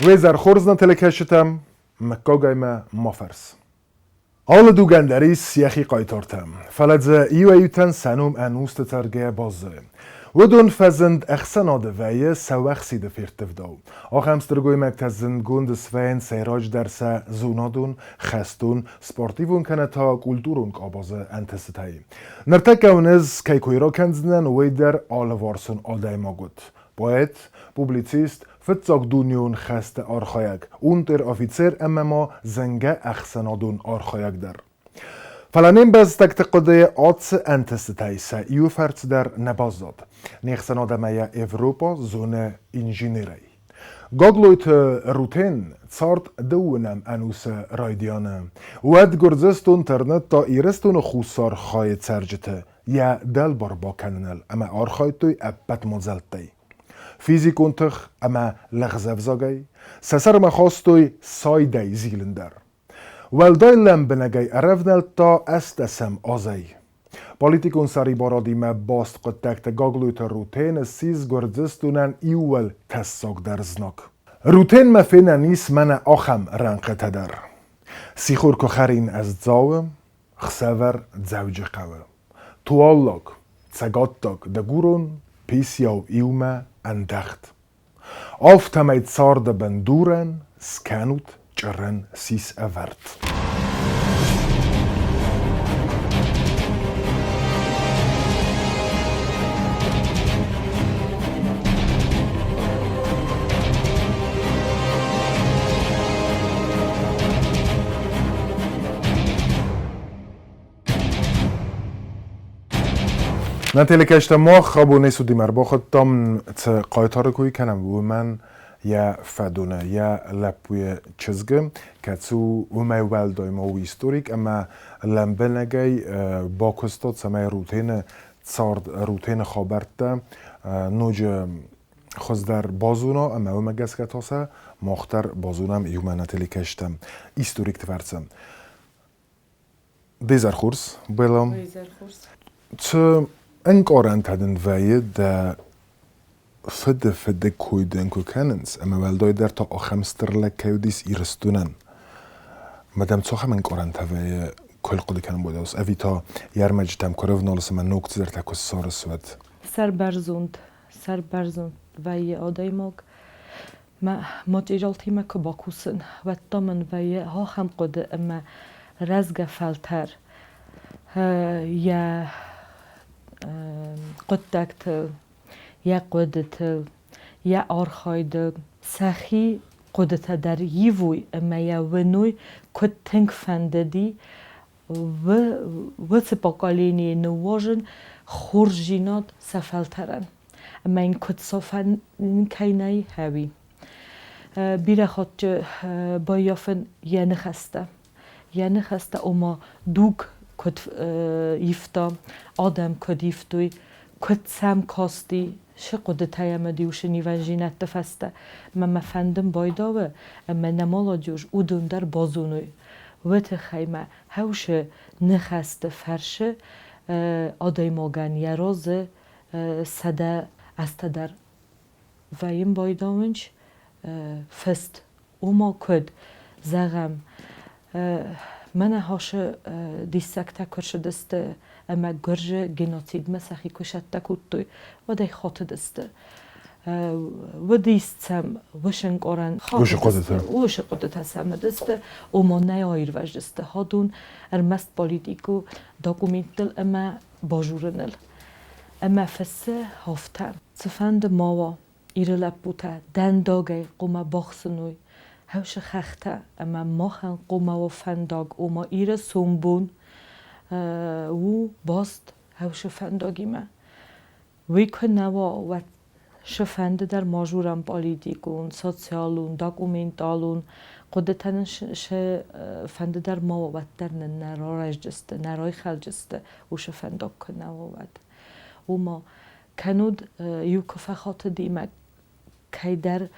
ویزر خورزنا تلکشتم مکاگایم مافرس. آل دوگندری سیخی قایتارتم. فلزه ایویتن سنوم انوست ترگه بازه. ودون فزند اخسناده ویه سوخسیده فیرتفداو. آخمسترگوی مکتزند گوند سوین سیراج درسه زونادون خستون سپورتیوون کنه تا کلتورون کابازه انتستایی. نرتکونز که کویرا کنزنن ویدر آل وارسون آدای ماگود. Poet, publicist, فتزاق دونیون خست آرخایک. اونتر آفیتسر اما ما زنگه اخسنادون آرخایک در. فلانیم بز تقتقده آتس انتستایسه ایو فرц در نبازداد. نیخسناده میا اوروپا زونه انجینیری. گاگلویت روتین царт دوونم انوس رایدیانه. ود گرزستون ترنت تا ایرستون خوصار خواهی ترجته. یا دل بار با کننل اما آرخایتوی ابت مزلتی. فیزیکونتخ اما لغزفزاگی سسر مخواستوی سایدی زیلندر. ولدای لمبنگی ارفنل تا استسم آزی. پالیتیکون سری بارادی ما باست قدکت گاگلویت روتین سیز گردزستونن ایول تساق در زناک. روتین مفینه نیست من آخم رنقه در. سیخور که خرین از زاوم خسور زوج قوه. توالک تسگاتک دگورون پیسیاو ایومه اندخت. آفتمید سارد بندورن سکنوت چرن سیس اورد. نتیلکشت ما خابو نیسو دیمر با خود تام قایتار کوی کنم و من یا فدونه یا لپوی چزگم که تو اومای ولدای ما و هیستوریک اما لمبنگی با کستاد سمای روتین خابرت نوج خوز در بازونا اما اومای گز که تاسه مختر بازونم ایومه نتیلکشتم هیستوریک تفرسم دیزر خورس بلام چه انقارن تدن ویه ده فده کویدن کو کننس اما ولدای در تا آخمستر لکه دیس ایرستونن مدام چه هم انقارن تویه کل قدی کنن بوده است اوی تا یارمجتم کارو نالس من نوکت در تکوس سارس ود سر برزوند ویه آدای ماگ ما تیجالتی ما که باکوسن و تامن ویه ها هم قده اما رزگ فلتر یا قدکت یا قدت یا آرخایده سخی قدت در یوی اما یا ونوی کد تنگ فنددی و سپاکالینی نواجن خورجینات سفلترن اما این کد صافن کینای هوی بیره خود با یافن یا نخسته اما دوگ کد یفتا آدم کد یفتوی کد سم کاستی شه قدرتای ما دیوش نیوژینت تفسته ما فندم بایداوه اما نمالا جوش اودون در بازونوی و تخیمه هوش نخسته فرشه آدای ماگن یراز سده است در و این بایداونج فست اوما کد زغم من هاش دیسکتا کرش دسته اما گرج گنوسید مسخی کشت تکوتوی و دی خاطر دسته و دیستم وشنگ آرن وش قدرت سم دسته اما نیایر وج دسته هادون ارمست پالیتیکو داکومنتل اما باجورنل اما فسه هفتم سفند ماوا ایرل بوته دنداگه قوم باخسنوی هوش خخته اما ماخن قوم و فنداگ اما ایره سومبون و باست هوش فنداگی ما وی که نوا و شفنده در ماجورم پالیتیکون سوسیالون داکومنتالون قدرتن فنده در ما و در نرای جسته نرای خل جسته و شفنداگ که نوا ود اما کنود یو کفه خاطر دیمه که در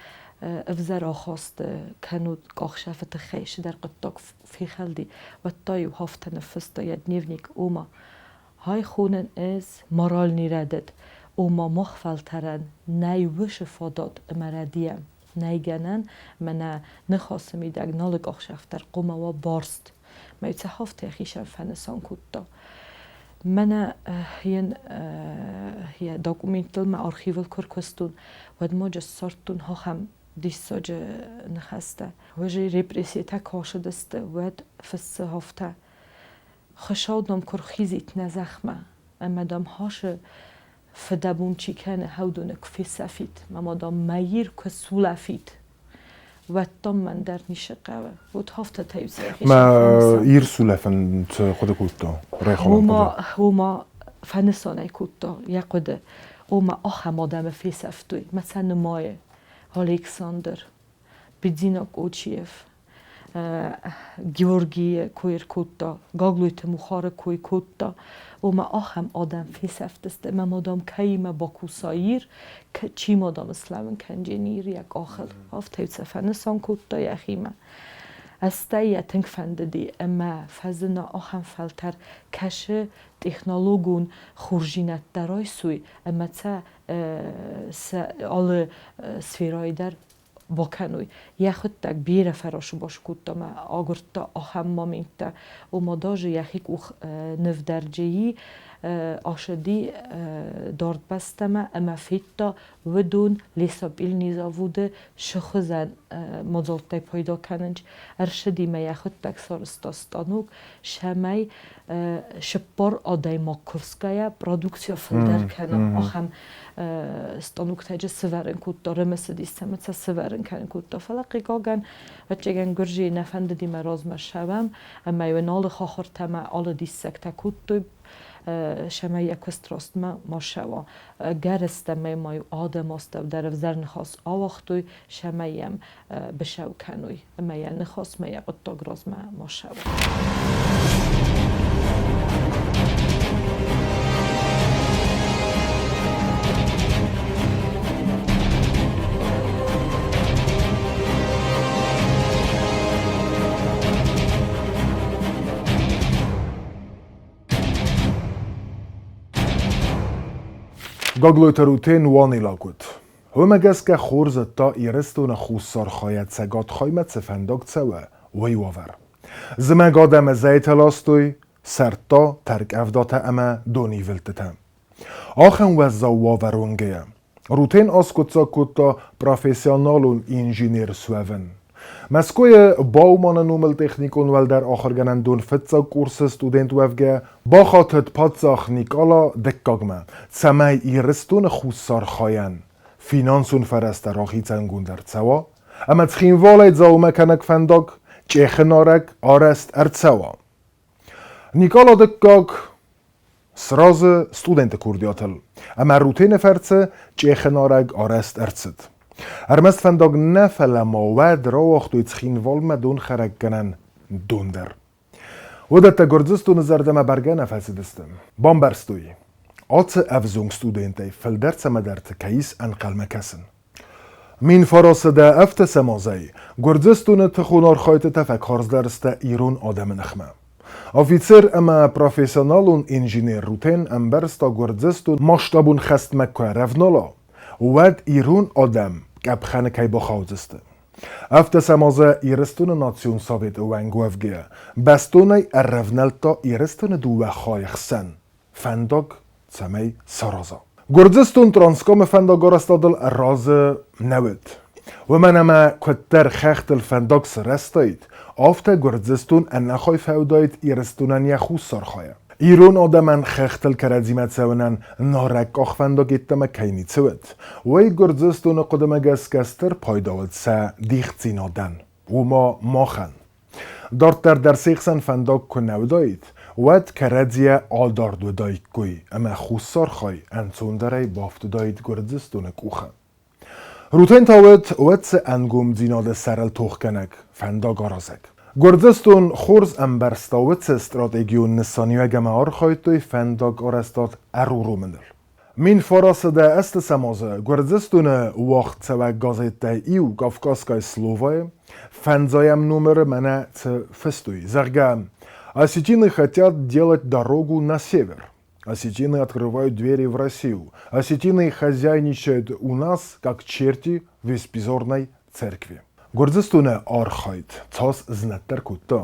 افزر آخواست کنود قاخشفت خیش در قطاق فی خلدی و تایو هفت نفس تاید نیونیک اوما های خونن از مارال نیردد اوما مخفل ترن نیوش فاداد امردیم نیگنن من نخواستم ایدگ نال گاخشفتر قوما و بارست میوچه هفته خیشم فنسان کودتا من یه داکومنتل ما آرخیول کرکستون و ما جسارتون ها هم دیساج نخسته و جی رپرسی تا کاش دسته و فس هفته خشادم کرخیزیت نزخمه اما دام هاش فدبون چی کنه هودون کفی سفید مادام میر کسولافید و تام من در نیشه قوه بود هفته تایوسه ما ایر سولفن خود کودتا هما فنسانه کودتا یقده هما آخه آدم فی سفتوی مثلا مایه الکساندر بیدینا کوچیف گیورگی کویر کودتا گاگلویت مخار کوی کودتا هما آخم آدم فی سفتسته ما مادام کهیم با کوسایر که چی مادام اسلام کنجنیر یک آخر هفته فنسان کودتا یخیمه استه تنگ فنددی اما فزنا آخم فلتر کشه تکنولوژون خورجینت درای سوی اما تا آل سفیرای در باکنوی یخود تک بیره فراشو باش کودتا ما آگرتا آخم مامینتا و ماداج یخیک او نف درجهی آشدی دارد بستم اما فیتا ودون لیسابیل نیزا ووده شخزن مزالتای پیدا کننج ارشدی ما یخود تک سارستاستانوک شمی شپار آدای ماکوفسکایا پرودوکسیا فلدر کنم آخم ستانوک تاجه سورن کودتا رمسدی سمت سورن کنن کودتا فلقی گاگن و چگن گرجی نفند دی مراز مرشوم اما یو نال خاخر تما آل دی سکتا کودتوی شما یک استراست ما شوا گرست ما آدم است در وزر نخواست آوختوی شما یم بشو کنوی ما یم نخواست ما یک اتاگراز ما شوا گاگلوتروتین وانی لاگود همگس که خورز تا ایرستون خوصار خواهد سگات خایمت سفنداک سوه وی وور زمگ آدم زیت لاستوی سرتا ترک افدات اما دونی ولتتم آخن وزا واورونگه روتین آسکوتسا کتا پروفیسیونالون انجینیر سوون مسکوی باومان نومل تکنیکون ول در آخر گنن دون فتسا کورس استودنت وفگه با خاطر پادساخ نیکالا دکاگمه سمای ایرستون خوصار خواین فینانسون فرست راخی تنگون در تسوا اما تخین والید زاومه کنک فنداگ چیخنارک آرست ارتسوا نیکالا دکاگ سراز استودنت کوردیاتل اما روتین فرسه چیخنارک آرست ارتسد ارمست فنداگ نفل ماود را وقتو اتخین والما دون خرک گنن دوندر ودت گردزستو نزردم برگه نفسی دستم بامبرستوی آت افزونگ ستودنتی فلدرت مدرت کهیس انقل مکسن مین فراسده افت سمازی گردزستو نتخونار خایت تفک هارزدرسته ایرون آدم نخمه آفیسر اما پروفیسیونالون انجینیر روتین امبرستا گردزستو ماشتابون خست مکه رفنالا ود ایرون آدم گب خانه کی با خوازسته افت سمازه ایرستون ناسیون سوویت وانگوفگه بستونه ارفنلتا ایرستون دو خایخ سن فنداگ سمی سرازا گردستون ترانسکام فنداگار استادل راز نوید و من اما کتر خخت الفنداگ سرستاید آفت گردستون انخوای فوداید ایرستونن یخو سرخواه ایرون آدمن خختل کرزیمت سونن نارک آخفندا گیتم کینی سوید وی گردزستون قدم گسکستر پایداود سه دیخت زینادن و ما ماخن دارتر در سیخسن فنداگ کنودایید ود کرزیه آل دارد و دایک گوی اما خوصار خواهی انسوندره بافت دایید گردزستون کوخن روتین تاوید ود سه انگوم زیناد سرل توخ کنک فنداگ آرازک گردستون خورز امبرستاوت سه استراتیگیون نسانیو گمه آرخایتوی فنداگ آرستاد ارورو مندل مین فراسده است سمازه گردستون وقت سوه گازیته ایو گافکاسکای سلووای фэнзаям номер мене це фестуй. Зарга. Осетины хотят делать дорогу на север. Осетины открывают двери в Россию. Осетины хозяйничают у нас, как черти в беспризорной cerkwie. Gurdzistune archajt, cas znatter kutta.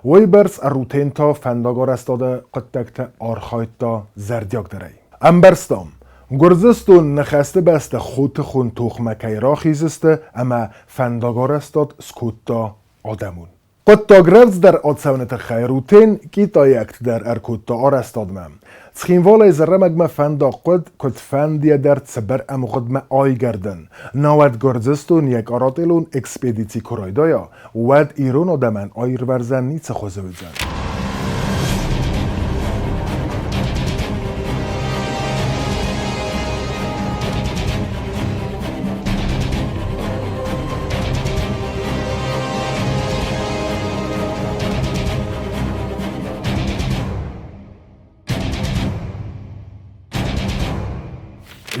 Weibers arutenta fendagor estade qattakta archajta zerdjak derei. Amberstam, Gurdzistun nخسته بست خود خون تخمکی را خیزسته اما فندگار استاد سکوتا آدمون. قطا گرفت در آدسونت خیروتین کی تا یکت در ارکوتا آر استاد مم. تخینوال از رمگ فندا قد کت فندیه در تسبر ام خود آی گردن. نواد گرزستون یک آراتلون اکسپیدیتی کرایدایا ود ایرون آدمن آیر ورزن نیچه خوزه بزن.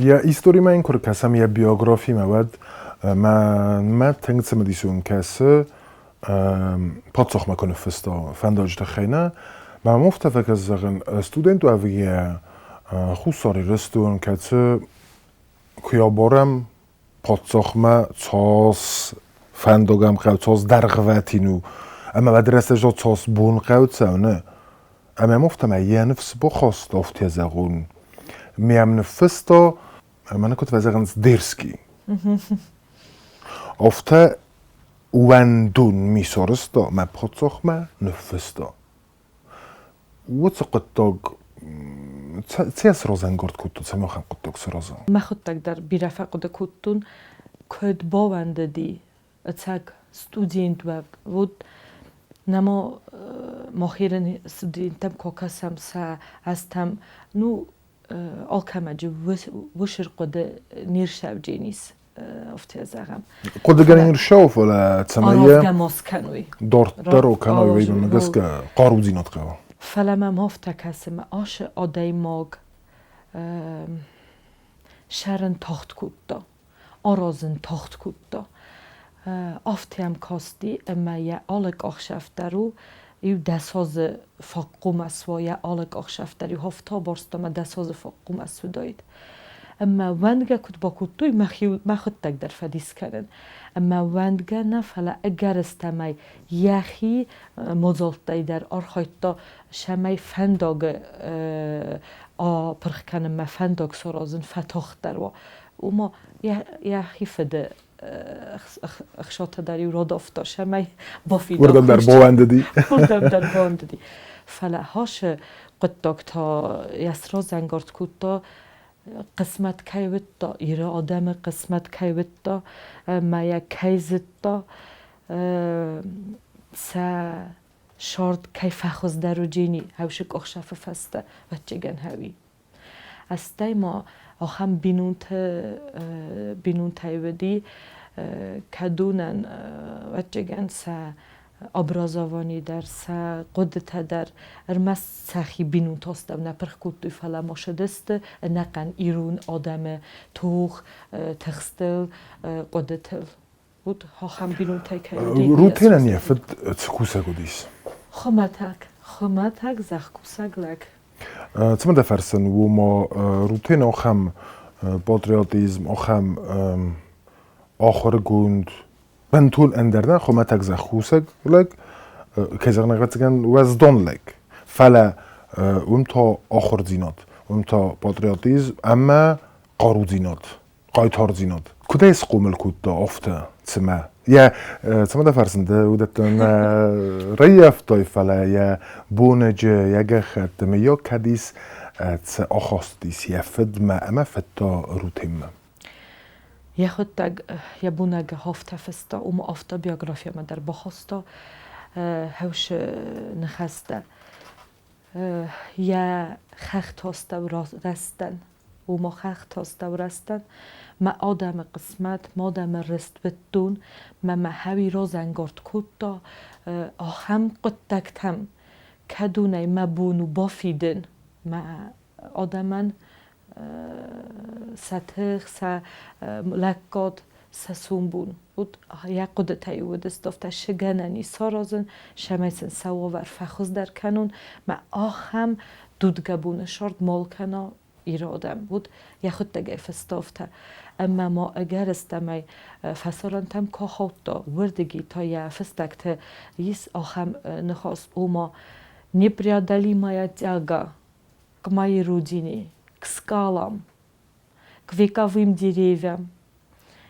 یا ایستوری من کر کسم یا بیوگرافی مواد ما تنگت مدیسون کسه پاتسخ مکنه فستا فنداج تخینه ما مفتفق از زغن استودنت و اویه خوصاری رستون کسه کیابارم پاتسخ ما تاس فنداگم قو تاس درغواتینو اما بعد رستش دا تاس بون قو تسونه اما مفتم یه نفس بخواست افتی زغون میم نفستا من كنت بزغن ديرسكي افتا وندون میسارستا ما پاتسخ ما نفستا و قطاق چه سرازن گرد کتو چه میخوام قطاق سرازن ما خودتك در بیرفق ده کتون کد باونده دی اتاق ستودینت بود نما ماخیرن ستودینتم کوکاسم سا استم نو آلکماجی وشر قد نیرشاو جینیس افتی زغم قد گنیر شاوف ولا تسميه آراف جماس کنوی دارو کنوی ویدون نگس که قارو زینات قوا فلما مافتا کسم آش آدای ماگ شرن تاخت کود آرازن تاخت کود افتی هم کاستی اما یه آلک آخشفت درو یو دساز فاقوم اسوا یا آلک آخشفتری هفتا بارستم دساز فاقوم اسو داید اما وندگه کد با کتوی ما خود تک در فدیس کردن اما وندگه نفلا اگر استمی یخی مزالت در آرخایتا شمی فنداگ پرخ کنم ما فنداگ سرازن فتاخت در و ما یخی فده اخشات داری و راد افتار شمی بافید وردم در باونده دی وردم در باونده دی فلا هاش قطاق تا یسرا زنگارد کتا قسمت کیوت تا ایره آدم قسمت کیوت تا ما یک کیزت تا سا شارد کی فخوز درو جینی هوشک اخشف فسته و چگن هوی استی ما آخم بینون تایودی کدونن و چگن سا ابرازوانی در سا قدرت در ارمس سخی بینون تاستم نپرخ کتوی فلا ما شدست نقن ایرون آدم توخ تخستل قدرت بود آخم بینون تای کردی روتینن یه فد تکوسه گودیس خمتک زخکوسک لک تمام دفرسن و ما روتین آخم پاتریوتیزم آخم آخر گوند بنتول اندرنا خمتك زخوسك لك كيزر نغتكن وزدون لك فلا ومتا آخر زينات ومتا باتريوتيزم اما قارو زينات قايتار زينات كده يسقوم الكوتا افتا تسمع يا تسمع ده فرسنده ودتن ريف طيف فلا يا بونج يا جخت ميا كديس تس اخاستيس يفد ما اما فتا روتيم یه خود تگ یه بونگ هفته فستا و ما افتا بیوگرافیا ما در بخواستا هوش نخسته یه خخت هسته و رستن و ما خخت هسته و رستن ما آدم قسمت ما آدم رست بتون ما هوی را زنگارد کتا آخم قدکتم کدونه ما بونو بافیدن ما آدمن ساتخ سا لکات سسومبون بود یک قدرت ایود استفاده شگننی سارازن شمیسن سواور فخوز در کنون ما آخم دودگبون شرد مال کنا ایرادم بود یه خود دگه فستافته اما ما اگر استمی فسالن تم که خود دا وردگی تا یه فستکت یس آخم نخواست او ما непреодолимая моя тяга к моей родине, к скалам, к вековым деревьям.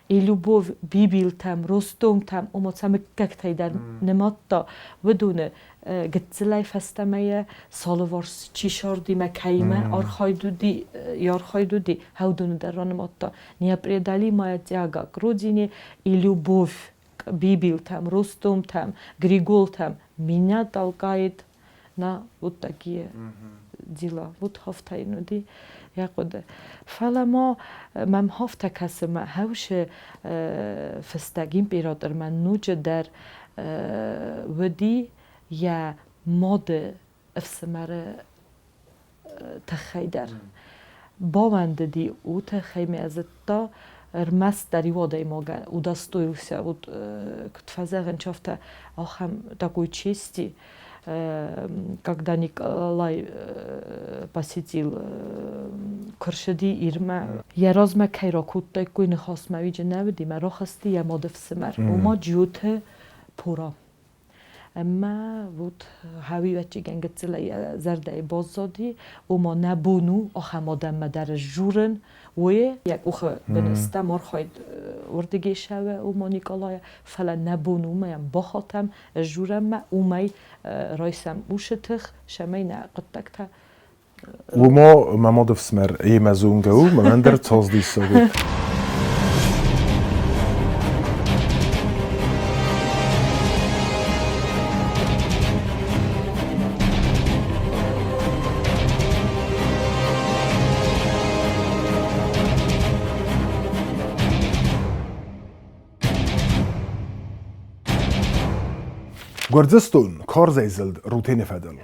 И любовь Бибил там, Ростом там, умоцами как тайдар нематта بدون گتزلای فستمه سالوارس چی شردی مکیمه آرخایدودی یارخایدودی هودون در رانماتا непреодолимая моя тяга к родине и любовь к Бибил там, Ростом там, Григол там меня толкает на вот такие дела. Вот хафтайнуди яқуд. Фала ما مم هفت کس ما هوش فستگیم پیرادر من نوچه در ودی یا ماده افسمره تخیدر باوند دی او تخیمی از تا رمست داری واده ماگن او دستویوسیا بود کتفزغن چافته آخم такой чести когда Николай посетил Куршиди Ирма, я разма кайракут такой не хас мавиже навди, ма рахасти я модов смер. Ума جوته پورا. اما بود هاوی وچی گنگت زلی زرده بازدی اما نبونو آخه مادم مدر جورن وی یک اوخه بنسته مار خواهد وردگی شوه اما نیکالای فلا نبونو میم باخاتم جورم ما اومی رایسم اوشتخ شمی نه قطکتا وما ممادف سمر ای مزونگو من در تازدی سوید گرزستون کار زیزلد روتین فدل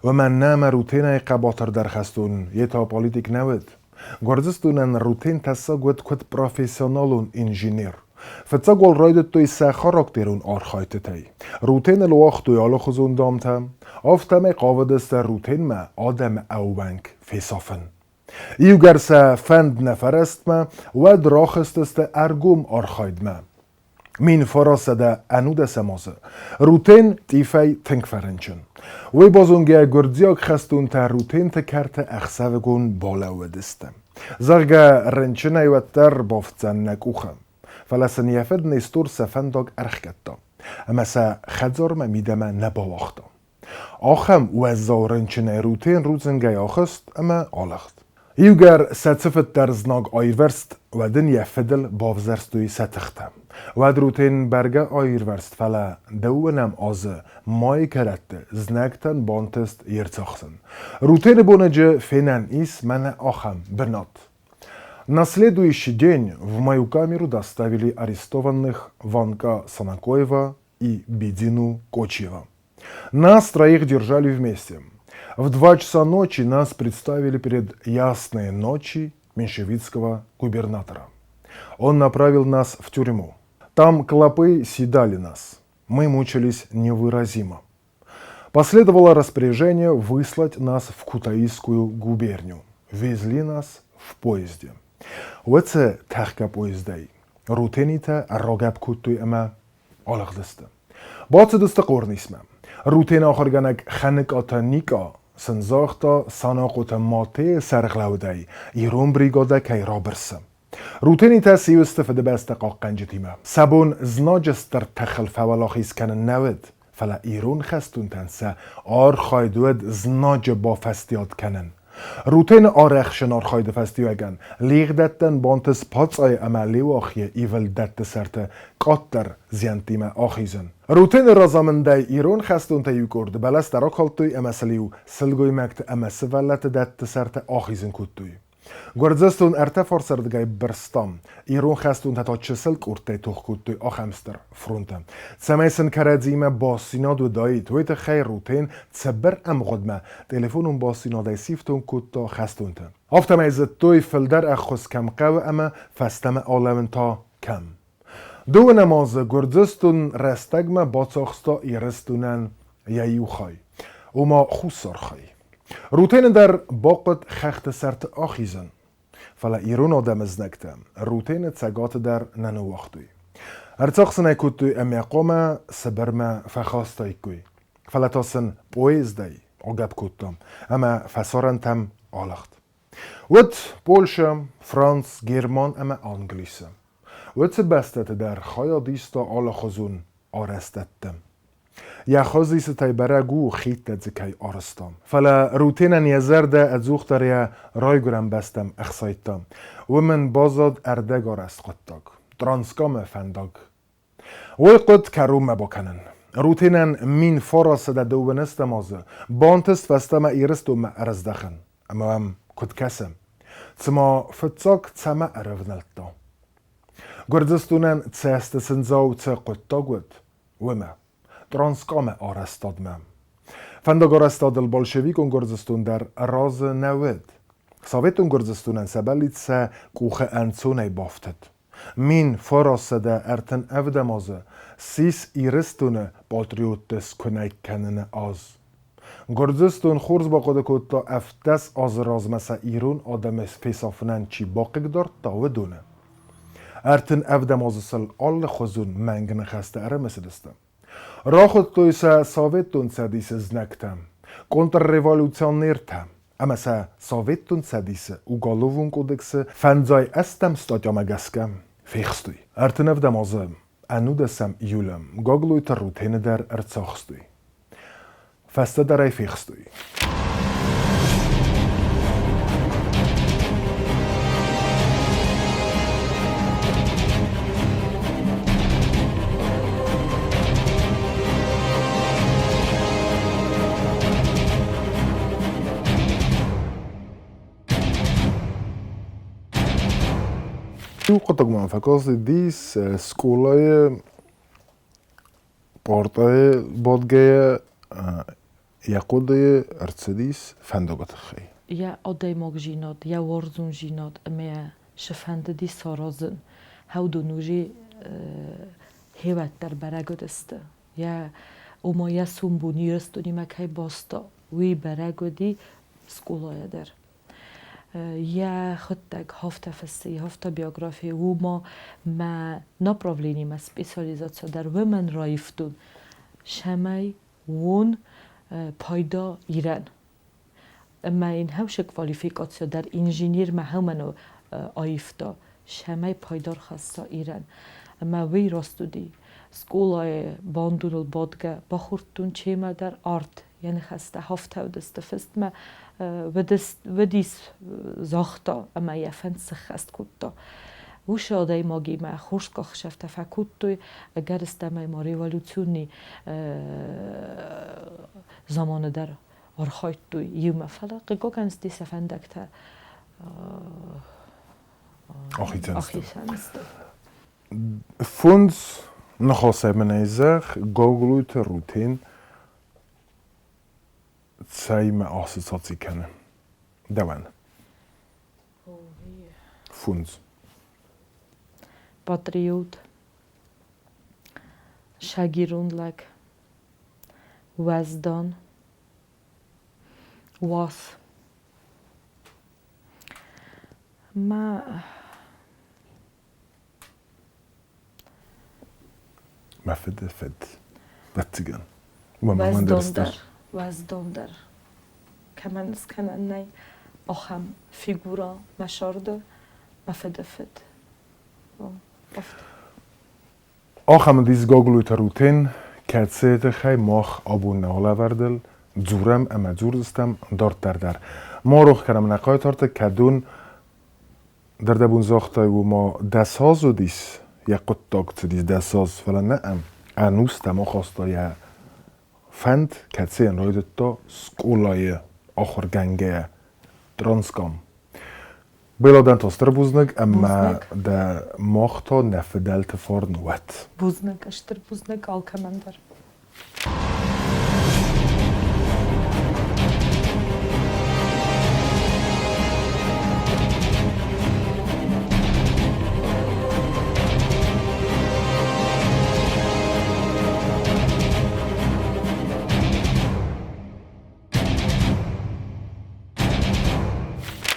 و من نام روتین قباتر درخستون یه تا پالیتیک نود گرزستون روتین تسا گود کد پروفیسیونالون انجینیر فتساقول رايدت توي خاراكترون آرخایت تای روتین الوقت توی آلو خزون دامتم آفتم قاودست روتین ما آدم اوبنک فیصافن ایو گرسه فند نفرست ما و دراخستست ارگوم آرخاید ما مین فراسده انود سمازه روتین تیفای تنگ فرنچن وی بازونگه گردزیاک خستون تا روتین تا کرت اخصاو گون بالا ودستم زرگه رنچن ایوتر بافتزن نکوخم فلسن یفد نیستور سفنداگ ارخکتا اما سا خدزار ما میدم نباوختا آخم وزا رنچن روتین روزنگه آخست اما آلخت ایوگر ستفت در زناگ آیرورست و دن یفدل باوزرستوی ستختم و روتین برگه آیرورست فلا دوونم آزه مای کرده زنگتن بانتست یرتاخسن روتین بونجه فینن ایس من آخم برنات На следующий день в мою камеру доставили арестованных Ванка Санакоева и Бедину Кочева. Нас троих держали вместе. В 2 часа ночи нас представили перед ясные ночи меньшевистского губернатора. Он направил нас в тюрьму. Там клопы съедали нас. Мы мучились невыразимо. Последовало распоряжение выслать нас в Кутаисскую губернию. Везли нас в поезде. وچه تخکه پویزدهی روتینی تا راگب کتوی اما آلق دسته باید دست قور نیسمم روتین آخرگنک خنک آتا نیکا سنزاختا ساناقوتا ماته سرغلو دهی ایرون بریگاده که را برسم روتینی تا سیو استفاده به استقاق قنجتیمه سبون زناجستر تخل فولاخیز کنن نود فلا ایرون خستون تنسه آر خایدود زناج با فستیاد کنن روتین آرخشن آرخاید فستیو اگن لیغ دتن بانتس پاц ای عملی و آخیه ایول دت سرت قاتر زینتیمه آخیزن روتین رازامنده ایرون خستون تیو کرد بلست را کالتوی امسلیو سلگوی مکت امس ولت دت سرت آخیزن کتوی گرزستون ارتفار سردگای برستام ایرون خستون تا چسل کرده توخ کتوی آخمستر فرونتم سمیسن کردیمه با سیناد و دایید ویت خیر روتین تسبر ام غدمه تلفونون با سینادای سیفتون کتا خستون تم افتم ایزد توی فلدر اخوز کم قو اما فستم آلمن تا کم دو نماز گرزستون رستگمه با تاخستا ایرستونن یایو خای او ما خوصار خای روتين در باقت خخت سرت آخیزن. فلا ایرون آدم از نکتم. روتين تساقات در ننو وقتوی. ارتاق سنه کتوی امیقام سبرم فخواستای کوی. فلا تاسن پویز دای آگب کتم. اما فسارن تم آلخت. وت پولشم، فرانس، گرمان اما انگلیسم. وت بستت در خیادیستا آل خزون آرستتم. یا خازیس تای برگو خیت تزکی آرستم. فلا روتین نیزر ده ازوخ دریا رای گرم بستم اخسایتم. و من بازاد اردگ آرست قطاق. درانسکام فنداگ. وی قد کروم بکنن. روتینن مین فراس ده دوبنستم آزه. بانتست فستم ایرستم ارزدخن. اما هم کد کسم. تما فتساق تما ارفنلتا. گردستونن تسست سنزاو ت قطاقود. وما. درانسکام آرستادمم. فنداگ آرستاد البالشویک گردستون در راز نوید. ساویتون گردستونن سبلیت سا کوخه انسونه بافتد. مین فراس ده ارتن افدمازه سیس ایرستونه پاتریوتس کنیک کنن آز. گردستون خورز با قد کد تا افتس آز راز مسا ایرون آدم فیسافنن چی باقی دار تا ودونه. ارتن افدمازه سل آل خزون منگ نخسته اره مسدستم. را خود تویسا ساویتون سدیس زنکتم. کنتر ریوالوچانیرتم. اما سا ساویتون سدیس او گالوون کودکس فنزای استم ستاتیام گسکم. فیخستوی. ارتن افدمازه انو دستم ایولم. گاگلوی تا روتین در ارتساخستوی. فسته در ای فیخستوی. تو قطق منفقاس دیس سکولای پارتای بادگه یقودای ارتسدیس فندقت خی. یا آدای ماگ جیناد یا ورزون جیناد اما شفند دی سارازن هاودو نوجی هیوت در برگد است یا اما یا سومبونی رستونی مکای باستا وی برگدی سکولای در یا خودتگ هفته فستی هفته بیوگرافی و ما نپروولینی ما سپیسیالیزاسیون در ومن رایفتون شمای ون پایدا ایران اما این هوش کوالیفیکاسیون در انجینیر ما همونو آیفتا شمای پایدار خسته ایران اما وی راستودی سکولای باندون البادگه بخورتون چیما در آرت یعنی خسته هفته و دست فست ما و دیس زاختا اما یه فنس خست کتا وش آدای ماگی ما خورشکا خشفته فکوتوی اگر استمای ما ریولوچونی زمان در آرخایت توی یوم فلا قیقا کنست دیس فندکتا آخیتنست فونز نخواسته منیزخ گاگلویت روتین سایم آسیساتی کنه دوان فونز پاتریوت شاگیروندلک وزدان واس ما فد بتیگن وزدان در کمان سکنن نی آخم فیگورا مشارده مفد آخم دیز گاگلویت روتین کتسیت خی ماخ آبون نهاله وردل زورم اما زور دستم دارت در ما روخ کرم نقای تارت کدون در دبون زاختای و ما دساز و دیس یا قطاق دیس دساز فلا نه انوس تما خواستا یا فند کتسی انرایدت تا سکولای آخر گنگه درانسکام بلادن تاستر بوزنگ اما ده ماختا نفدلت فارن وات بوزنگ اشتر بوزنگ آلکمندر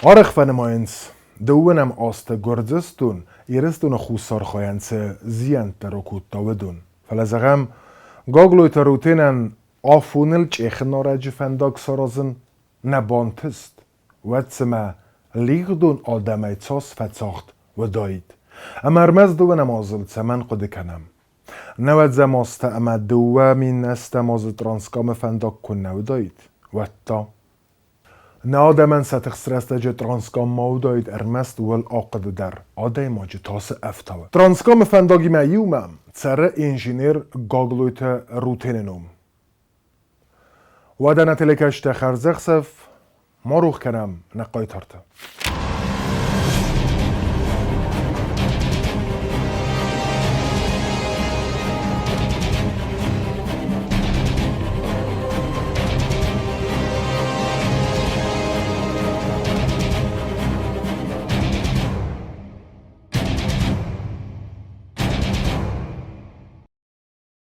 آرخ فنماینس دوونم آست گردستون ایرستون خوصار خواینس زیان ترکوت داودون فلزغم گاگلوی تروتینن آفونل چیخنا رج فنداگ سارازن نبانتست واتسما لیغدون آدمی تاس فتاخت و داید اما ارمز دوونم آزل تمن قد کنم نود زماست اما دوامین استماز ترانسکام فنداگ کن و داید وطا نه آدمن ستخسرست جه ترانسکام ماو داید ارمست ول آقد در آدای ماجه تاس افتاوه ترانسکام فنداگی میومم سر انجینیر گاگلویت روتیننوم و دانه تلکشت خرزخسف ما روخ کنم نقای تارته